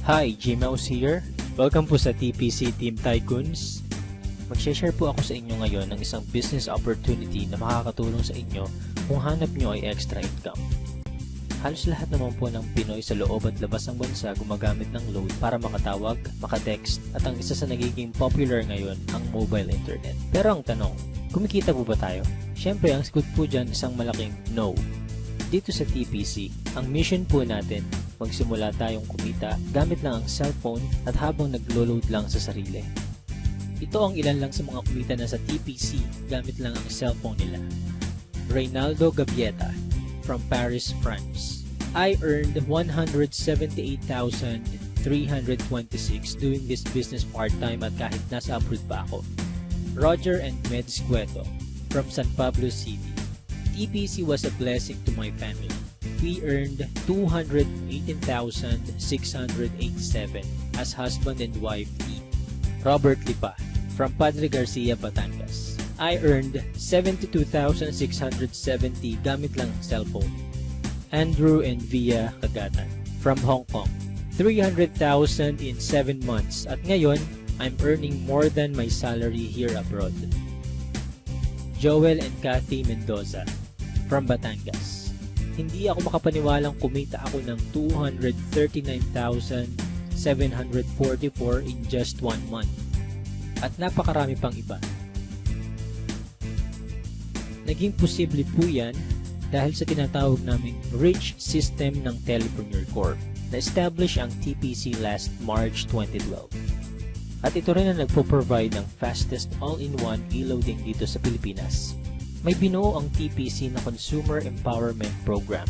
Hi, Gmouse here. Welcome po sa TPC Team Tycoons. Mag-share po ako sa inyo ngayon ng isang business opportunity na makakatulong sa inyo kung hanap nyo ay extra income. Halos lahat naman po ng Pinoy sa loob at labas ng bansa gumagamit ng load para makatawag, makatext, at ang isa sa nagiging popular ngayon ang mobile internet. Pero ang tanong, kumikita po ba tayo? Syempre, ang sagot po dyan isang malaking no. Dito sa TPC, ang mission po natin, magsimula tayong kumita gamit lang ang cellphone at habang naglo-load lang sa sarili. Ito ang ilan lang sa mga kumita na sa TPC gamit lang ang cellphone nila. Reynaldo Gavieta from Paris, France. I earned 178,326 doing this business part-time at kahit nasa abroad pa ako. Roger and Meds Cueto from San Pablo City. TPC was a blessing to my family. We earned 218,687 as husband and wife team. Robert Lipa from Padre Garcia, Batangas. I earned 72,670 gamit lang ang cellphone. Andrew and Via Kagatan from Hong Kong. 300,000 in 7 months at ngayon, I'm earning more than my salary here abroad. Joel and Kathy Mendoza from Batangas. Hindi ako makapaniwalang kumita ako ng 239,744 in just 1 month. At napakarami pang iba. Naging posible po yan dahil sa tinatawag naming Rich System ng Telepreneur Corp. Na-establish ang TPC last March 2012. At ito rin ang nagpo-provide ng fastest all-in-one e-loading dito sa Pilipinas. May binuo ang TPC na Consumer Empowerment Program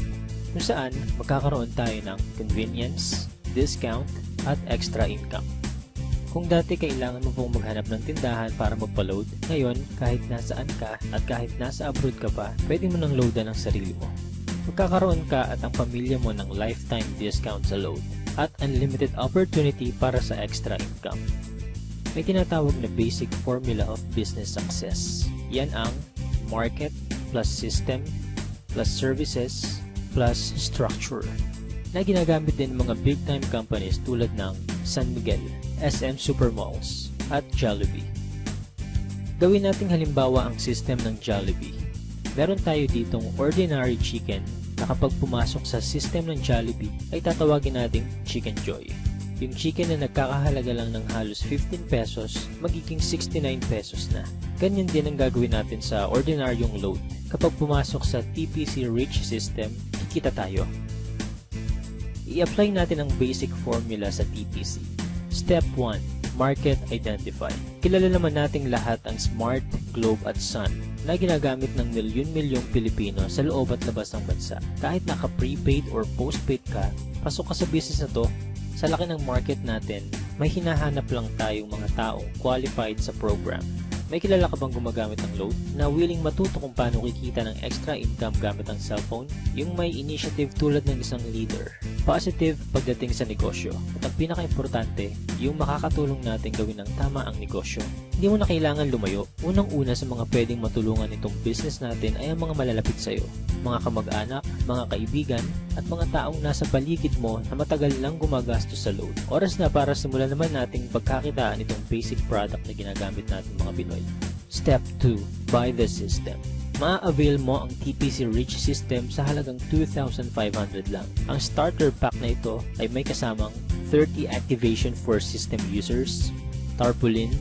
kung saan magkakaroon tayo ng convenience, discount, at extra income. Kung dati kailangan mo pong maghanap ng tindahan para magpa-load, ngayon kahit nasaan ka at kahit nasa abroad ka pa, pwede mo nang loadan ang sarili mo. Magkakaroon ka at ang pamilya mo ng lifetime discount sa load at unlimited opportunity para sa extra income. May tinatawag na basic formula of business success. Yan ang market plus system plus services plus structure na ginagamit din ng mga big time companies tulad ng San Miguel, SM Supermalls at Jollibee. Gawin nating halimbawa ang system ng Jollibee. Meron tayo ditong ordinary chicken na kapag pumasok sa system ng Jollibee ay tatawagin nating Chicken Joy. Yung chicken na nagkakahalaga lang ng halos 15 pesos, magiging 69 pesos na. Ganyan din ang gagawin natin sa ordinaryong load. Kapag pumasok sa TPC Rich System, kikita tayo. I-apply natin ang basic formula sa TPC. Step 1. Market Identify. Kilala naman nating lahat ang Smart, Globe at Sun na ginagamit ng milyon-milyong Pilipino sa loob at labas ng bansa. Kahit naka-prepaid or postpaid ka, pasok ka sa business na to. Sa laki ng market natin, may hinahanap lang tayong mga taong qualified sa program. May kilala ka bang gumagamit ng load na willing matuto kung paano kikita ng extra income gamit ang cellphone? Yung may initiative tulad ng isang leader. Positive pagdating sa negosyo. At ang pinaka-importante, yung makakatulong natin gawin ng tama ang negosyo. Hindi mo na kailangan lumayo. Unang-una sa mga pwedeng matulungan itong business natin ay ang mga malalapit sa'yo. Mga kamag-anak, mga kaibigan, at mga taong nasa paligid mo na matagal lang gumagastos sa load. Oras na para simulan naman nating pagkakitaan itong basic product na ginagamit natin mga Pinoy. Step 2. Buy the system. Ma-avail mo ang TPC Rich System sa halagang 2,500 lang. Ang starter pack na ito ay may kasamang 30 activation for system users, tarpaulin,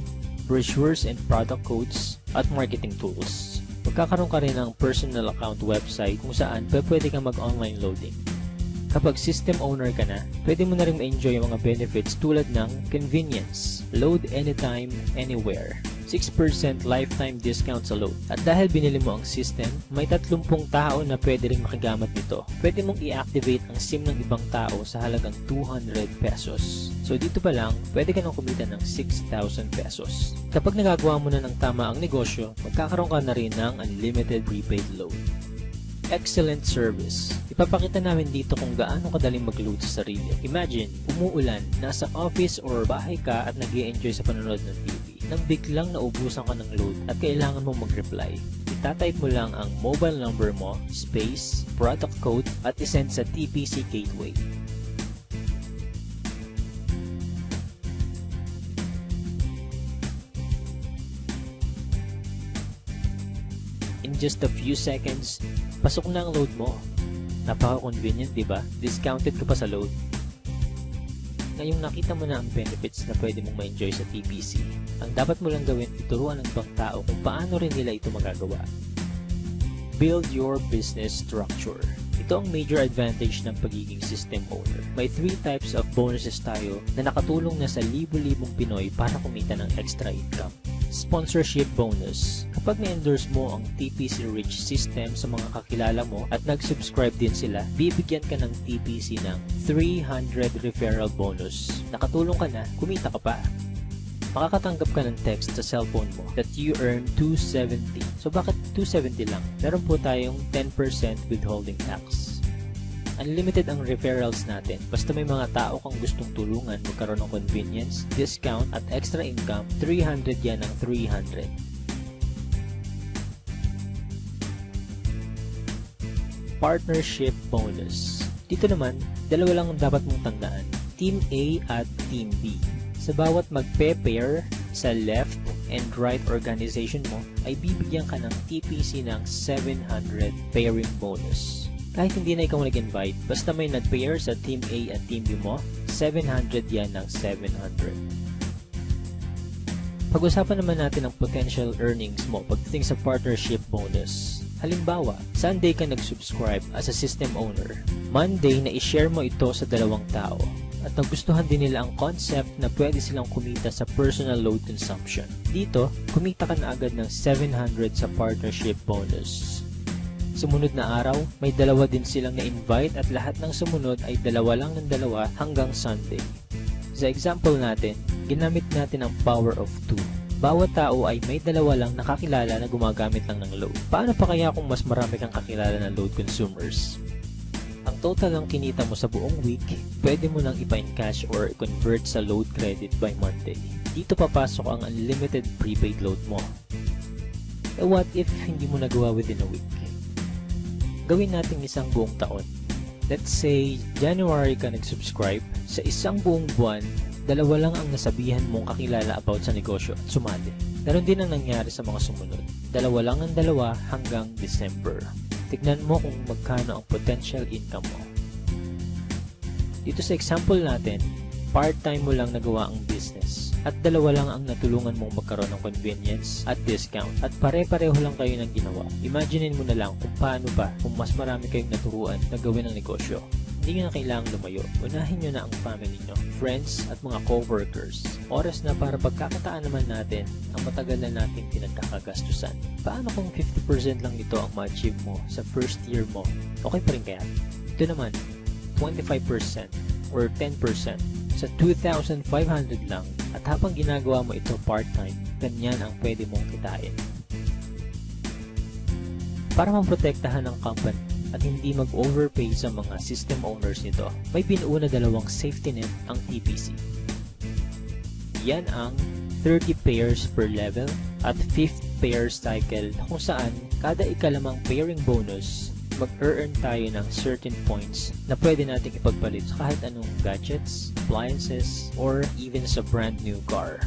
brochures and product codes, at marketing tools. Magkakaroon ka rin ng personal account website kung saan pwede kang mag-online loading. Kapag system owner ka na, pwede mo na rin ma-enjoy ang mga benefits tulad ng convenience, load anytime, anywhere, 6% lifetime discount sa load. At dahil binili mo ang system, may 30 tao na pwede rin makigamit nito. Pwede mong i-activate ang SIM ng ibang tao sa halagang 200 pesos. So dito pa lang, pwede ka nang kumita ng 6,000 pesos. Kapag nagagawa mo na ng tama ang negosyo, magkakaroon ka na rin ng unlimited prepaid load. Excellent service. Ipapakita namin dito kung gaano kadaling mag-load sa sarili. Imagine, umuulan, nasa office or bahay ka at nag-i-enjoy sa panonood ng TV. Nang biglang naubusan ka ng load at kailangan mo mag-reply, itatype mo lang ang mobile number mo, space, product code at isend sa TPC Gateway. in just a few seconds, pasok na ang load mo. Napaka-convenient, di ba? Discounted ka pa sa load. Ngayong nakita mo na ang benefits na pwede mong ma-enjoy sa TPC, ang dapat mo lang gawin, ituruan ng ibang tao kung paano rin nila ito magagawa. Build your business structure. Ito ang major advantage ng pagiging system owner. May 3 types of bonuses tayo na nakatulong na sa libo-libong Pinoy para kumita ng extra income. Sponsorship bonus. Kapag na-endorse mo ang TPC Rich system sa mga kakilala mo at nag-subscribe din sila, bibigyan ka ng TPC ng 300 referral bonus. Nakatulong ka na, kumita ka pa. Makakatanggap ka ng text sa cellphone mo that you earn 270. So bakit 270 lang? Meron po tayong 10% withholding tax. Unlimited ang referrals natin. Basta may mga tao kang gustong tulungan magkaroon ng convenience, discount, at extra income, 300 yan ng 300. Partnership bonus. Dito naman, dalawa lang ang dapat mong tandaan. Team A at Team B. Sa bawat magpe-pair sa left and right organization mo, ay bibigyan ka ng TPC ng 700 pairing bonus. Kahit hindi na ikaw nag-invite, basta may nag-pair sa Team A at Team B mo, 700 yan ng 700. Pag-usapan naman natin ang potential earnings mo pagdating sa partnership bonus. Halimbawa, Sunday ka nag-subscribe as a system owner. Monday na i-share mo ito sa 2 tao. At nagustuhan din nila ang concept na pwede silang kumita sa personal load consumption. Dito, kumita ka na agad ng 700 sa partnership bonus. Sumunod na araw, may 2 din silang na-invite at lahat ng sumunod ay 2 lang ng 2 hanggang Sunday. Sa example natin, ginamit natin ang power of 2. Bawat tao ay may 2 lang nakakilala na gumagamit lang ng load. Paano pa kaya kung mas marami kang kakilala ng load consumers? Ang total ng kinita mo sa buong week, pwede mo nang ipa-encash or i-convert sa load credit by Monday. Dito papasok ang unlimited prepaid load mo. E what if hindi mo nagawa within a week? Gawin natin isang buong taon. Let's say, January ka nag-subscribe. Sa isang buong buwan, 2 lang ang nasabihan mong kakilala about sa negosyo at sumali. Ganon din ang nangyari sa mga sumunod. 2 lang ang 2 hanggang December. Tignan mo kung magkano ang potential income mo. Dito sa example natin, part-time mo lang nagawa ang business at 2 lang ang natulungan mong magkaroon ng convenience at discount at pare-pareho lang kayo ng ginawa. Imaginein mo na lang kung paano pa kung mas marami kayong naturuan na gawin ang negosyo. Hindi nyo na kailangang lumayo. Unahin nyo na ang family nyo, friends at mga co-workers. Oras na para pagkakataan naman natin ang matagal na nating pinagkakagastusan. Paano kung 50% lang ito ang ma-achieve mo sa first year mo? Okay pa rin kaya? Ito naman, 25% or 10% sa 2,500 lang at habang ginagawa mo ito part-time, ganyan ang pwede mong kitain. Para maprotektahan ng company at hindi mag-overpay sa mga system owners nito, may binuo na 2 safety net ang TPC. Yan ang 30 pairs per level at 5th pair cycle kung saan kada ikalimang pairing bonus, mag-earn tayo ng certain points na pwede nating ipagpalit sa kahit anong gadgets, appliances, or even sa brand new car.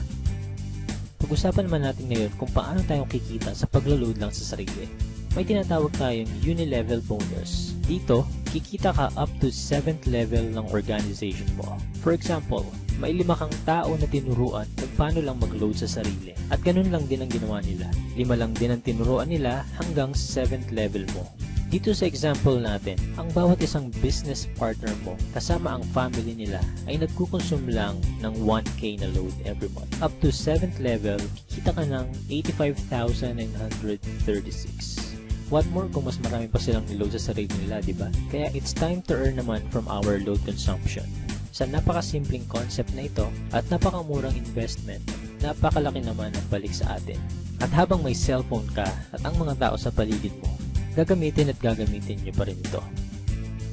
Pag-usapan naman natin ngayon kung paano tayo kikita sa paglo-load lang sa sarili. May tinatawag tayong uni-level bonus. Dito, kikita ka up to 7th level ng organization mo. For example, may 5 kang tao na tinuruan kung paano lang mag-load sa sarili. At ganun lang din ang ginawa nila. 5 lang din ang tinuruan nila hanggang 7th level mo. Dito sa example natin, ang bawat isang business partner mo kasama ang family nila ay nagkukonsume lang ng 1K na load every month. Up to 7th level, kikita ka ng 85,936. What more kung mas marami pa silang niload sa sarili nila, diba? Kaya it's time to earn naman from our load consumption. Sa napakasimpleng concept na ito at napakamurang investment, napakalaki naman ang balik sa atin. At habang may cellphone ka at ang mga tao sa paligid mo, gagamitin at gagamitin nyo pa rin ito.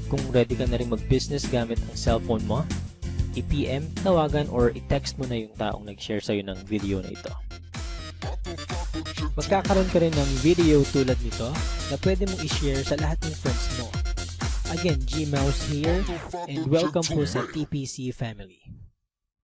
Kung ready ka na rin mag-business gamit ang cellphone mo, i-PM, tawagan, or i-text mo na yung taong nag-share sa'yo ng video na ito. Magkakaroon ka rin ng video tulad nito na pwede mong i-share sa lahat ng friends mo. Again, G-Mouse here, and welcome po sa TPC family.